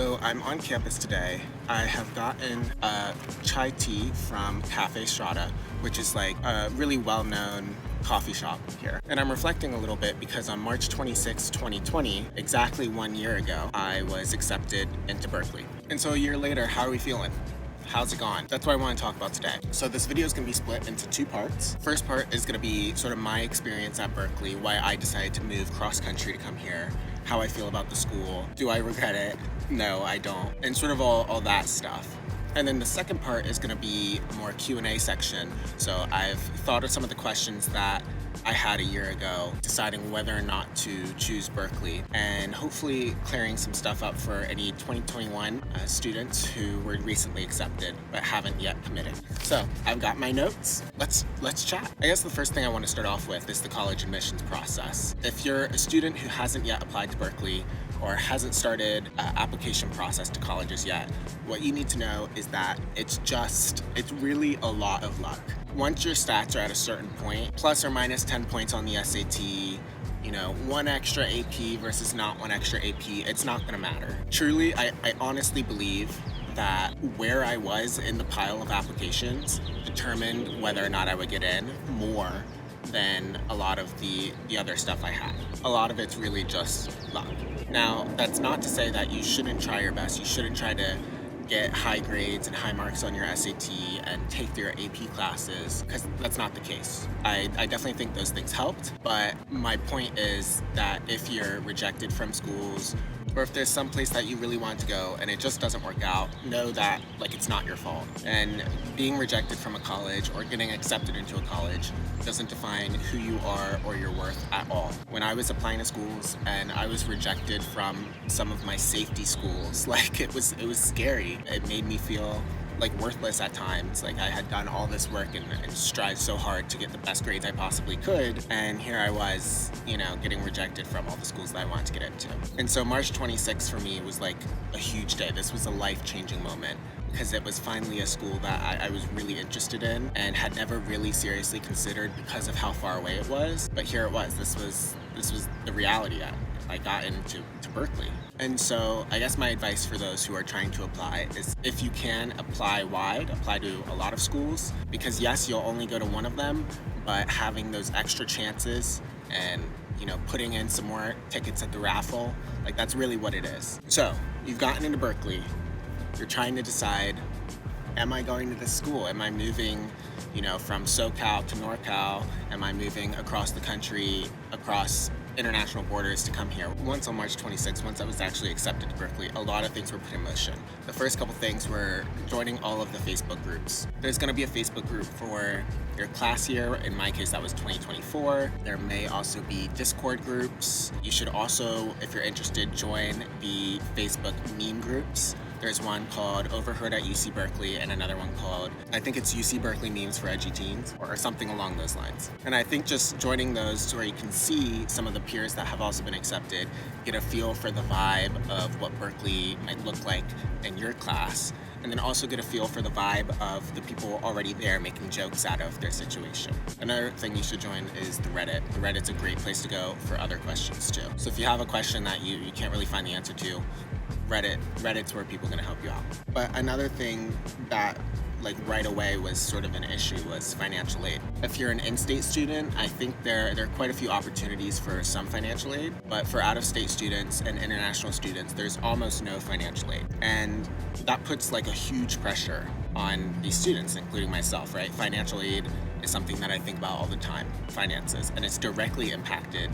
So I'm on campus today. I have gotten a chai tea from Cafe Strata, which is like a really well-known coffee shop here. And I'm reflecting a little bit because on March 26, 2020, exactly 1 year ago, I was accepted into Berkeley. And so a year later, how are we feeling? How's it gone? That's what I want to talk about today. So this video is going to be split into two parts. First part is going to be sort of my experience at Berkeley, why I decided to move cross country to come here, how I feel about the school, do I regret it? No, I don't, and sort of all that stuff. And then the second part is going to be more Q&A section. So I've thought of some of the questions that I had a year ago, deciding whether or not to choose Berkeley, and hopefully clearing some stuff up for any 2021 students who were recently accepted but haven't yet committed. So I've got my notes. Let's chat. I guess the first thing I want to start off with is the college admissions process. If you're a student who hasn't yet applied to Berkeley or hasn't started application process to colleges yet, what you need to know is that it's really a lot of luck. Once your stats are at a certain point, plus or minus 10 points on the SAT, you know, one extra AP versus not one extra AP, it's not gonna matter. Truly, I honestly believe that where I was in the pile of applications determined whether or not I would get in more than a lot of the other stuff I had. A lot of it's really just luck. Now, that's not to say that you shouldn't try your best. You shouldn't try to get high grades and high marks on your SAT and take your AP classes, because that's not the case. I definitely think those things helped, but my point is that if you're rejected from schools, or if there's some place that you really want to go and it just doesn't work out, know that it's not your fault. And being rejected from a college or getting accepted into a college doesn't define who you are or your worth at all. When I was applying to schools and I was rejected from some of my safety schools, it was scary. It made me feel worthless at times. I had done all this work and strived so hard to get the best grades I possibly could, and here I was, getting rejected from all the schools that I wanted to get into. And so March 26th for me was a huge day. This was a life-changing moment because it was finally a school that I was really interested in and had never really seriously considered because of how far away it was. But here it was. This was the reality. I got into Berkeley. And so I guess my advice for those who are trying to apply is, if you can, apply wide, apply to a lot of schools, because yes, you'll only go to one of them, but having those extra chances and putting in some more tickets at the raffle, that's really what it is. So you've gotten into Berkeley, you're trying to decide, am I going to this school? Am I moving from SoCal to NorCal? Am I moving across the country, across international borders to come here? Once on March 26th, once I was actually accepted to Berkeley, a lot of things were put in motion. The first couple things were joining all of the Facebook groups. There's going to be a Facebook group for your class year. In my case, that was 2024. There may also be Discord groups. You should also, if you're interested, join the Facebook meme groups. There's one called Overheard at UC Berkeley and another one called, I think it's UC Berkeley Memes for Edgy Teens, or something along those lines. And I think just joining those where you can see some of the peers that have also been accepted, get a feel for the vibe of what Berkeley might look like in your class, and then also get a feel for the vibe of the people already there making jokes out of their situation. Another thing you should join is the Reddit. The Reddit's a great place to go for other questions too. So if you have a question that you can't really find the answer to, Reddit's where people are gonna help you out. But another thing that right away was sort of an issue was financial aid. If you're an in-state student, I think there are quite a few opportunities for some financial aid, but for out-of-state students and international students, there's almost no financial aid. And that puts a huge pressure on these students, including myself, right? Financial aid is something that I think about all the time, finances, and it's directly impacted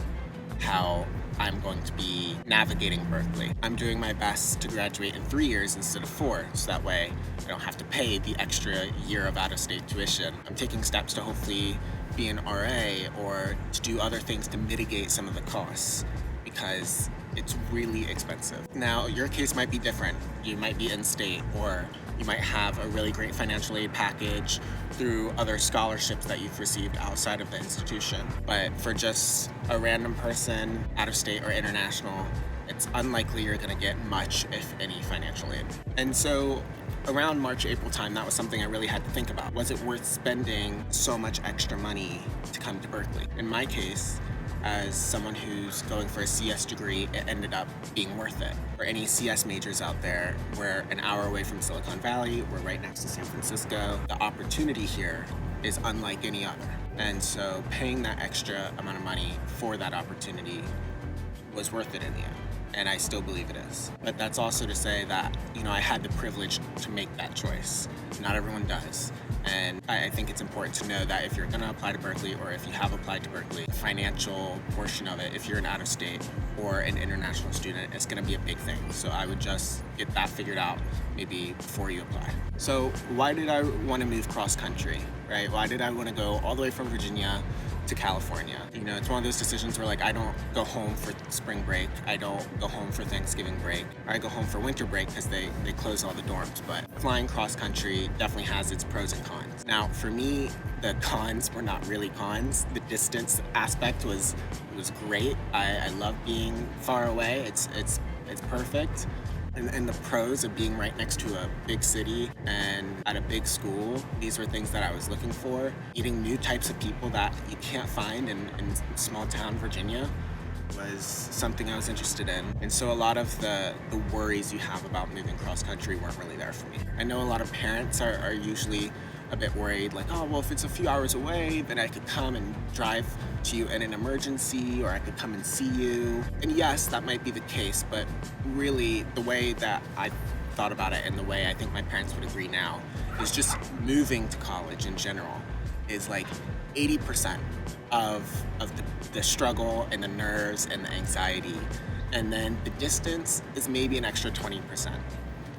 how I'm going to be navigating Berkeley. I'm doing my best to graduate in 3 years instead of 4, so that way I don't have to pay the extra year of out-of-state tuition. I'm taking steps to hopefully be an RA or to do other things to mitigate some of the costs, because it's really expensive. Now, your case might be different. You might be in-state, or you might have a really great financial aid package through other scholarships that you've received outside of the institution. But for just a random person, out of state or international, it's unlikely you're gonna get much, if any, financial aid. And so around March, April time, that was something I really had to think about. Was it worth spending so much extra money to come to Berkeley? In my case, as someone who's going for a CS degree, it ended up being worth it. For any CS majors out there, we're an hour away from Silicon Valley, we're right next to San Francisco. The opportunity here is unlike any other. And so paying that extra amount of money for that opportunity was worth it in the end. And I still believe it is. But that's also to say that, I had the privilege to make that choice. Not everyone does. And I think it's important to know that if you're gonna apply to Berkeley, or if you have applied to Berkeley, the financial portion of it, if you're an out-of-state or an international student, it's gonna be a big thing. So I would just get that figured out maybe before you apply. So why did I wanna move cross-country, right? Why did I wanna go all the way from Virginia to California? It's one of those decisions where I don't go home for spring break, I don't go home for Thanksgiving break, or I go home for winter break because they close all the dorms. But flying cross country definitely has its pros and cons. Now for me, the cons were not really cons. The distance aspect was great. I love being far away. It's perfect. And the pros of being right next to a big city and at a big school, these were things that I was looking for. Meeting new types of people that you can't find in small town Virginia was something I was interested in. And so a lot of the worries you have about moving cross country weren't really there for me. I know a lot of parents are usually a bit worried, if it's a few hours away, then I could come and drive to you in an emergency, or I could come and see you. And yes, that might be the case, but really the way that I thought about it, and the way I think my parents would agree now, is just moving to college in general is 80% of the struggle and the nerves and the anxiety. And then the distance is maybe an extra 20%.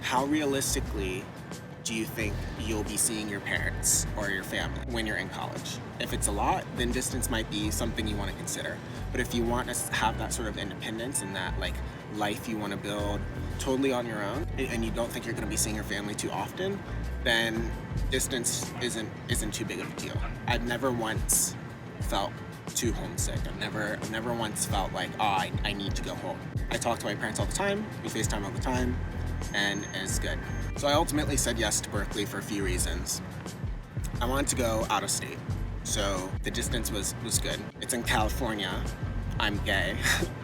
How realistically do you think you'll be seeing your parents or your family when you're in college? If it's a lot, then distance might be something you want to consider. But if you want to have that sort of independence and that life you want to build totally on your own, and you don't think you're going to be seeing your family too often, then distance isn't too big of a deal. I've never once felt too homesick. I've never once felt I need to go home. I talk to my parents all the time, we FaceTime all the time, and it's good. So I ultimately said yes to Berkeley for a few reasons. I wanted to go out of state, so the distance was good. It's in California. I'm gay.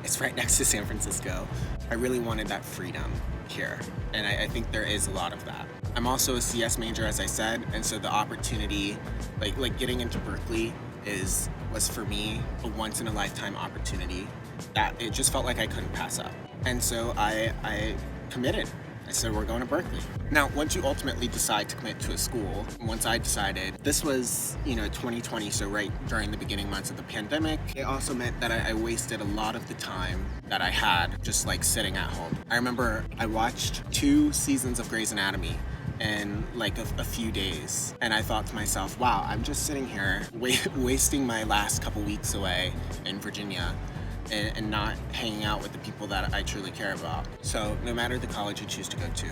It's right next to San Francisco. I really wanted that freedom here, and I think there is a lot of that. I'm also a CS major, as I said, and so the opportunity, getting into Berkeley was for me a once in a lifetime opportunity that it just felt like I couldn't pass up. And so I committed. I said, we're going to Berkeley. Now, once you ultimately decide to commit to a school, once I decided, this was, 2020, so right during the beginning months of the pandemic, it also meant that I wasted a lot of the time that I had just sitting at home. I remember I watched 2 seasons of Grey's Anatomy in a few days, and I thought to myself, wow, I'm just sitting here wasting my last couple weeks away in Virginia and not hanging out with the people that I truly care about. So no matter the college you choose to go to,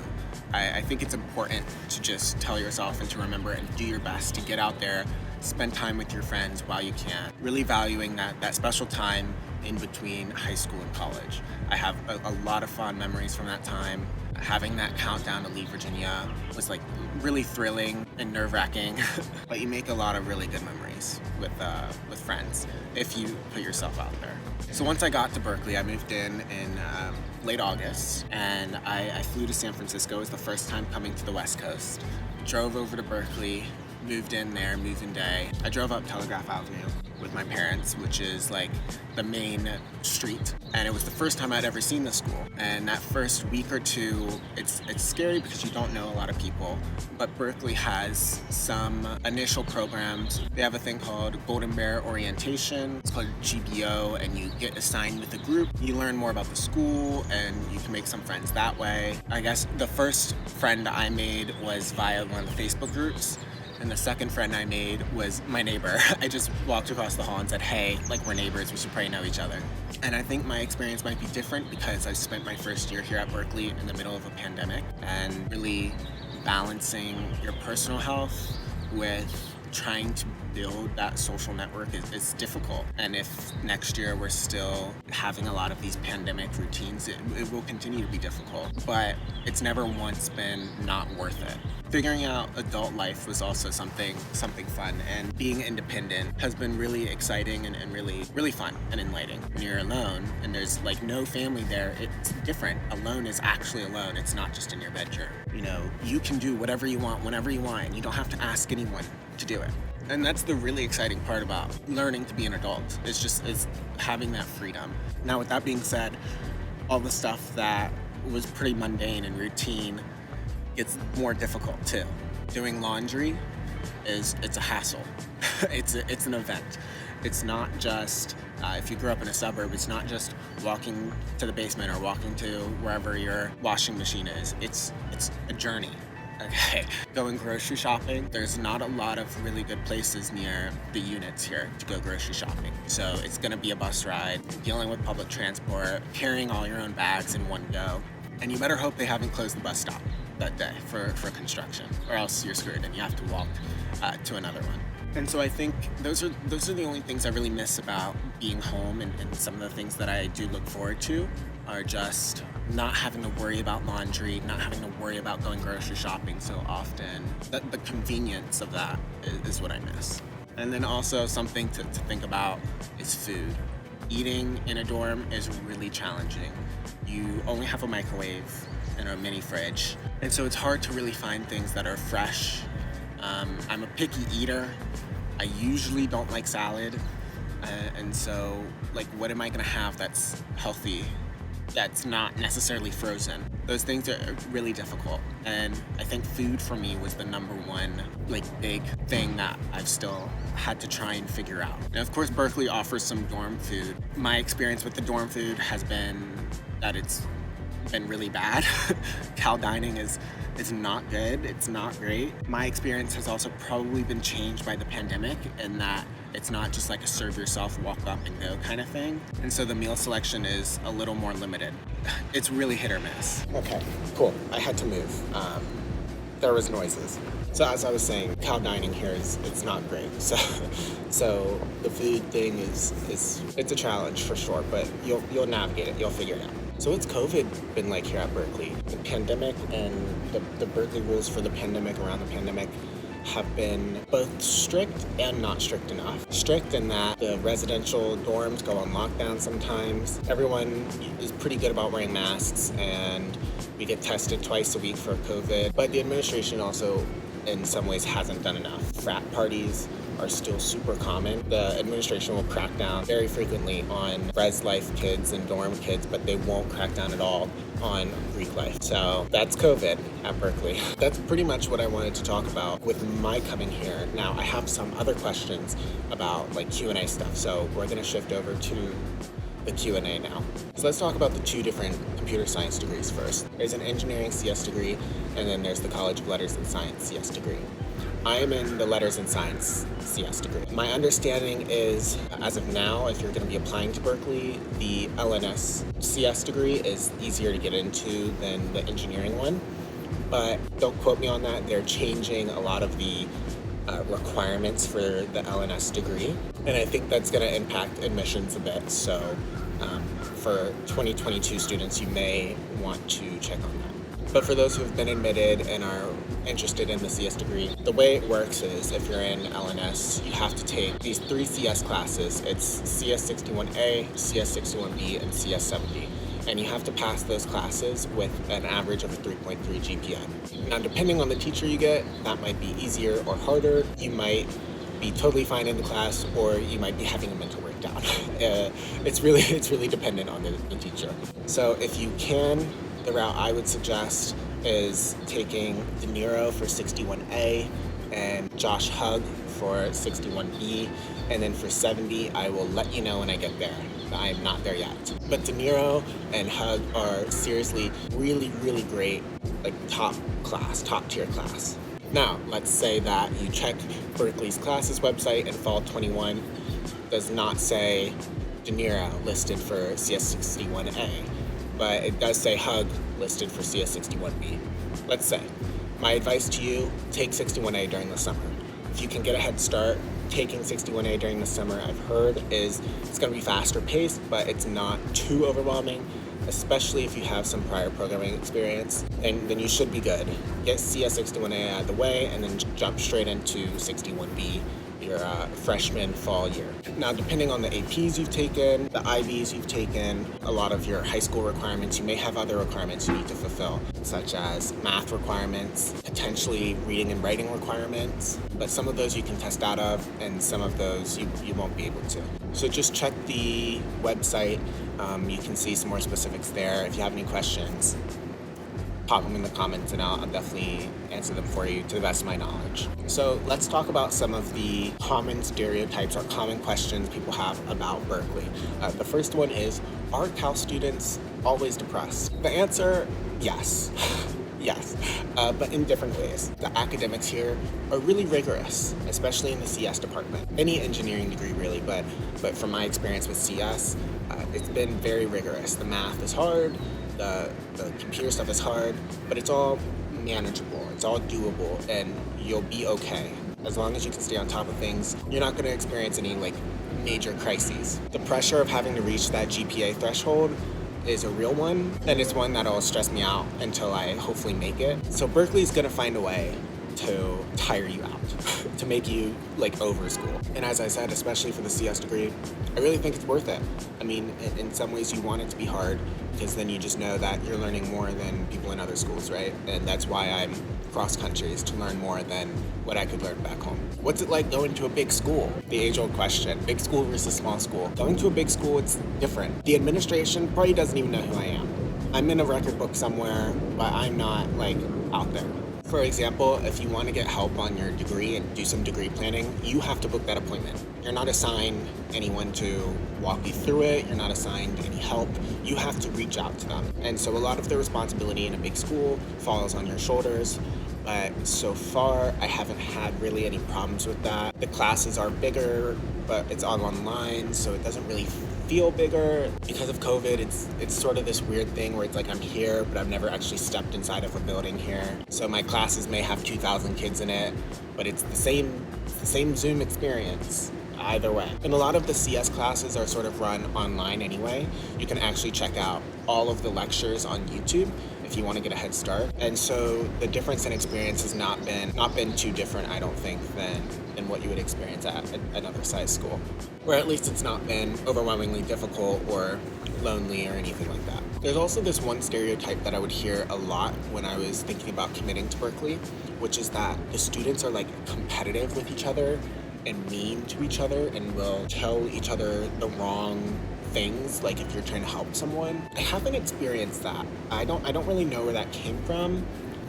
I think it's important to just tell yourself and to remember and do your best to get out there, spend time with your friends while you can, really valuing that special time in between high school and college. I have a lot of fond memories from that time. Having that countdown to leave Virginia was really thrilling and nerve-wracking, but you make a lot of really good memories with friends if you put yourself out there. So once I got to Berkeley, I moved in late August, and I flew to San Francisco. It was the first time coming to the West Coast. Drove over to Berkeley, moved in there, move-in day. I drove up Telegraph Avenue with my parents, which is the main street. And it was the first time I'd ever seen the school. And that first week or two, it's scary because you don't know a lot of people. But Berkeley has some initial programs. They have a thing called Golden Bear Orientation. It's called GBO, and you get assigned with a group. You learn more about the school, and you can make some friends that way. I guess the first friend I made was via one of the Facebook groups. And the second friend I made was my neighbor. I just walked across the hall and said, hey, we're neighbors, we should probably know each other. And I think my experience might be different because I spent my first year here at Berkeley in the middle of a pandemic, and really balancing your personal health with trying to build that social network is difficult. And if next year we're still having a lot of these pandemic routines, it will continue to be difficult. But it's never once been not worth it. Figuring out adult life was also something fun, and being independent has been really exciting and really fun and enlightening. When you're alone and there's like no family there, it's different. Alone is actually alone. It's not just in your bedroom. You know, you can do whatever you want, whenever you want, and you don't have to ask anyone to do it. And that's the really exciting part about learning to be an adult. It's having that freedom. Now, with that being said, all the stuff that was pretty mundane and routine gets more difficult too. Doing laundry it's a hassle. it's an event. It's not just, if you grew up in a suburb, it's not just walking to the basement or walking to wherever your washing machine is. It's a journey. Okay, going grocery shopping, there's not a lot of really good places near the units here to go grocery shopping. So it's gonna be a bus ride, dealing with public transport, carrying all your own bags in one go. And you better hope they haven't closed the bus stop that day for construction, or else you're screwed and you have to walk to another one. And so I think those are the only things I really miss about being home, and some of the things that I do look forward to are just not having to worry about laundry, not having to worry about going grocery shopping so often. The convenience of that is what I miss. And then also something to think about is food. Eating in a dorm is really challenging. You only have a microwave and a mini fridge, and so it's hard to really find things that are fresh. I'm a picky eater. I usually don't like salad, and so like, what am I gonna have that's healthy, that's not necessarily frozen? Those things are really difficult, and I think food for me was the number one like big thing that I've still had to try and figure out. And of course, Berkeley offers some dorm food. My experience with the dorm food has been that it's been really bad. Cal dining is not good. It's not great. My experience has also probably been changed by the pandemic, in that it's not just like a serve yourself, walk up and go kind of thing. And so the meal selection is a little more limited. It's really hit or miss. Okay, cool. I had to move. There was noises. So as I was saying, Cal dining here it's not great. So the food thing is it's a challenge for sure, but you'll navigate it. You'll figure it out. So what's COVID been like here at Berkeley? The pandemic and the Berkeley rules for the pandemic, around the pandemic, have been both strict and not strict enough. Strict in that the residential dorms go on lockdown sometimes. Everyone is pretty good about wearing masks, and we get tested twice a week for COVID. But the administration also, in some ways, hasn't done enough. Frat parties are still super common. The administration will crack down very frequently on res life kids and dorm kids, but they won't crack down at all on Greek life. So that's COVID at Berkeley. That's pretty much what I wanted to talk about with my coming here. Now, I have some other questions about like Q&A stuff, so we're gonna shift over to the Q&A now. So let's talk about the two different computer science degrees first. There's an engineering CS degree, and then there's the College of Letters and Science CS degree. I am in the Letters and Science CS degree. My understanding is, as of now, if you're going to be applying to Berkeley, the LNS CS degree is easier to get into than the engineering one. But don't quote me on that. They're changing a lot of the requirements for the LNS degree, and I think that's going to impact admissions a bit. So for 2022 students, you may want to check on that. But for those who have been admitted and are interested in the CS degree, the way it works is, if you're in LNS, you have to take these 3 CS classes. It's CS 61A, CS 61B, and CS 70. And you have to pass those classes with an average of a 3.3 GPA. Now, depending on the teacher you get, that might be easier or harder. You might be totally fine in the class, or you might be having a mental breakdown. It's really dependent on the teacher. So if you can, the route I would suggest is taking De Niro for 61A and Josh Hug for 61B, and then for 70, I will let you know when I get there. I am not there yet. But De Niro and Hug are seriously really great, like top tier class. Now, let's say that you check Berkeley's classes website and Fall 21 does not say De Niro listed for CS 61A, but it does say Hug listed for CS 61B. Let's say, my advice to you, take 61A during the summer. If you can get a head start, taking 61A during the summer, I've heard, is it's going to be faster paced, but it's not too overwhelming, especially if you have some prior programming experience. And then you should be good. Get CS 61A out of the way and then jump straight into 61B your freshman fall year. Now, depending on the APs you've taken, the IBs you've taken, a lot of your high school requirements, you may have other requirements you need to fulfill, such as math requirements, potentially reading and writing requirements, but some of those you can test out of, and some of those you won't be able to. So just check the website. You can see some more specifics there. If you have any questions, pop them in the comments and I'll definitely answer them for you to the best of my knowledge. So let's talk about some of the common stereotypes or common questions people have about Berkeley. The first one is, are Cal students always depressed? The answer, yes. Yes, but in different ways. The academics here are really rigorous, especially in the CS department. Any engineering degree really, but from my experience with CS, it's been very rigorous. The math is hard, the computer stuff is hard, but it's all manageable, it's all doable, and you'll be okay. As long as you can stay on top of things, you're not going to experience any major crises. The pressure of having to reach that GPA threshold is a real one, and it's one that'll stress me out until I hopefully make it. So Berkeley's gonna find a way to tire you out, to make you over school. And as I said, especially for the CS degree, I really think it's worth it. I mean, in some ways you want it to be hard, because then you just know that you're learning more than people in other schools, right? And that's why I'm cross country, is to learn more than what I could learn back home. What's it like going to a big school? The age-old question, big school versus small school. Going to a big school, it's different. The administration probably doesn't even know who I am. I'm in a record book somewhere, but I'm not out there. For example, if you want to get help on your degree and do some degree planning, you have to book that appointment. You're not assigned anyone to walk you through it. You're not assigned any help. You have to reach out to them. And so a lot of the responsibility in a big school falls on your shoulders. But so far, I haven't had really any problems with that. The classes are bigger, but it's all online, so it doesn't really feel bigger. Because of COVID, it's sort of this weird thing where it's I'm here, but I've never actually stepped inside of a building here. So my classes may have 2,000 kids in it, but it's the same Zoom experience either way. And a lot of the CS classes are sort of run online anyway. You can actually check out all of the lectures on YouTube if you want to get a head start. And so the difference in experience has not been too different, I don't think, than what you would experience at another size school. Or at least it's not been overwhelmingly difficult or lonely or anything like that. There's also this one stereotype that I would hear a lot when I was thinking about committing to Berkeley, which is that the students are competitive with each other and mean to each other and will tell each other the wrong things, if you're trying to help someone. I haven't experienced that. I don't really know where that came from.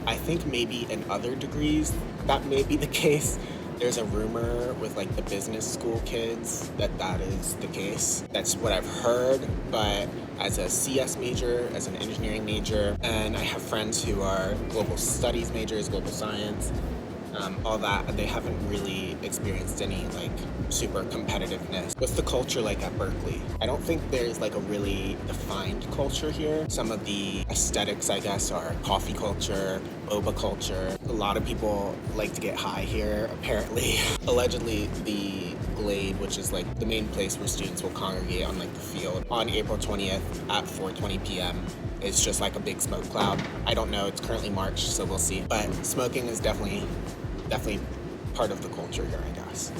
I think maybe in other degrees that may be the case. There's a rumor with the business school kids that is the case. That's what I've heard, but as a CS major, as an engineering major, and I have friends who are global studies majors, global science, all that, they haven't really experienced any super competitiveness. What's the culture like at Berkeley? I don't think there's a really defined culture here. Some of the aesthetics, I guess, are coffee culture, boba culture. A lot of people like to get high here, apparently. Allegedly, the Glade, which is the main place where students will congregate on the field on April 20th at 4:20 p.m. is just a big smoke cloud. I don't know, it's currently March, so we'll see. But smoking is definitely part of the culture here, I guess.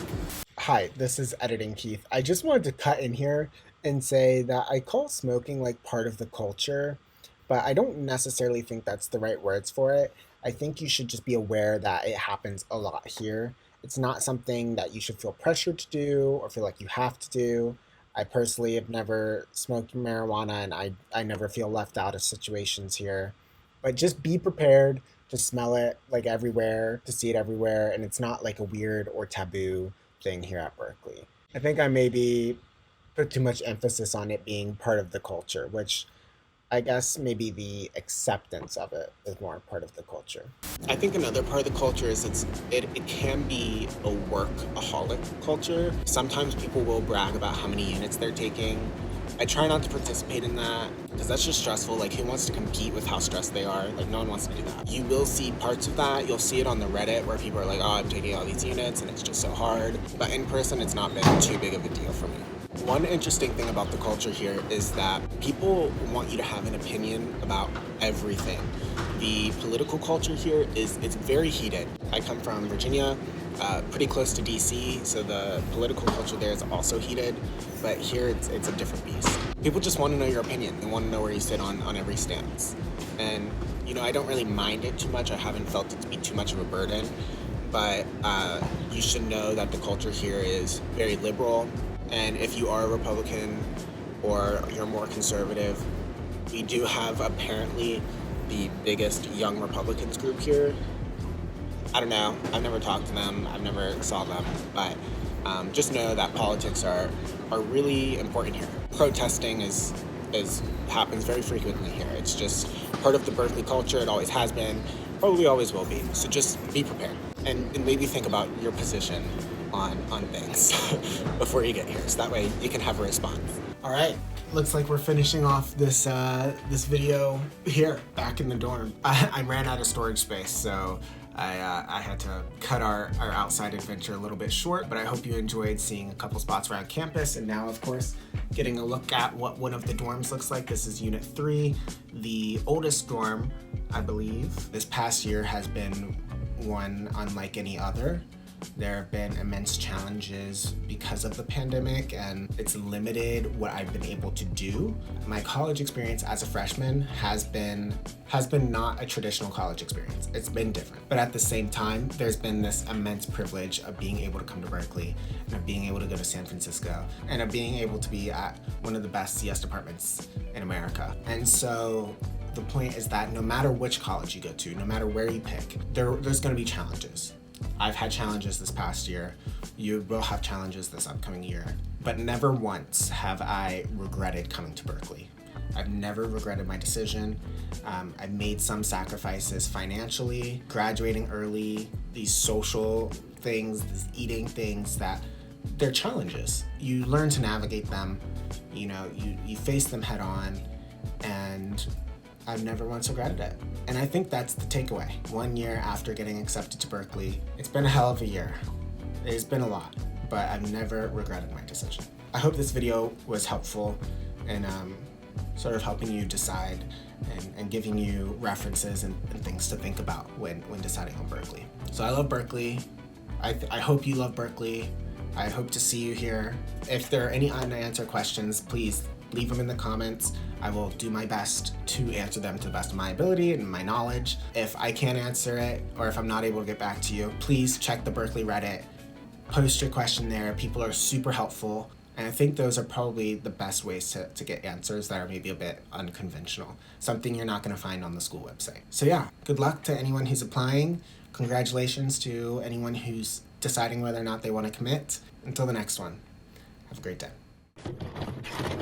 Hi, this is Editing Keith. I just wanted to cut in here and say that I call smoking part of the culture, but I don't necessarily think that's the right words for it. I think you should just be aware that it happens a lot here. It's not something that you should feel pressured to do or feel like you have to do. I personally have never smoked marijuana, and I never feel left out of situations here. But just be prepared to smell it everywhere, to see it everywhere, and it's not a weird or taboo thing here at Berkeley. I think I maybe put too much emphasis on it being part of the culture, which I guess maybe the acceptance of it is more part of the culture. I think another part of the culture is it can be a workaholic culture. Sometimes people will brag about how many units they're taking, I try not to participate in that because that's just stressful. Like, who wants to compete with how stressed they are? Like, no one wants to do that. You will see parts of that. You'll see it on the Reddit where people are like, oh, I'm taking all these units and it's just so hard. But in person, it's not been too big of a deal for me. One interesting thing about the culture here is that people want you to have an opinion about everything. The political culture here it's very heated. I come from Virginia, pretty close to DC, so the political culture there is also heated, but here it's a different beast. People just want to know your opinion. They want to know where you sit on every stance. And, you know, I don't really mind it too much. I haven't felt it to be too much of a burden, but you should know that the culture here is very liberal. And if you are a Republican or you're more conservative, we do have apparently the biggest young Republicans group here. I don't know. I've never talked to them. I've never saw them. But just know that politics are really important here. Protesting happens very frequently here. It's just part of the Berkeley culture. It always has been. Probably always will be. So just be prepared and maybe think about your position on things before you get here, so that way you can have a response. All right, looks like we're finishing off this this video here back in the dorm. I ran out of storage space, so I had to cut our outside adventure a little bit short, but I hope you enjoyed seeing a couple spots around campus, and now of course getting a look at what one of the dorms looks like. This is Unit 3, the oldest dorm, I believe. This past year has been one unlike any other. There have been immense challenges because of the pandemic, and it's limited what I've been able to do. My college experience as a freshman has been not a traditional college experience. It's been different. But at the same time, there's been this immense privilege of being able to come to Berkeley, and of being able to go to San Francisco, and of being able to be at one of the best CS departments in America. And so the point is that no matter which college you go to, no matter where you pick, there's gonna be challenges. I've had challenges this past year. You will have challenges this upcoming year. But never once have I regretted coming to Berkeley. I've never regretted my decision. I've made some sacrifices financially, graduating early, these social things, these eating things that they're challenges. You learn to navigate them, you know, you face them head on, and I've never once regretted it. And I think that's the takeaway. 1 year after getting accepted to Berkeley, it's been a hell of a year. It's been a lot, but I've never regretted my decision. I hope this video was helpful in sort of helping you decide and giving you references and things to think about when deciding on Berkeley. So I love Berkeley. I hope you love Berkeley. I hope to see you here. If there are any unanswered questions, please leave them in the comments. I will do my best to answer them to the best of my ability and my knowledge. If I can't answer it, or if I'm not able to get back to you, please check the Berkeley Reddit. Post your question there. People are super helpful. And I think those are probably the best ways to get answers that are maybe a bit unconventional. Something you're not gonna find on the school website. So yeah, good luck to anyone who's applying. Congratulations to anyone who's deciding whether or not they wanna commit. Until the next one, have a great day.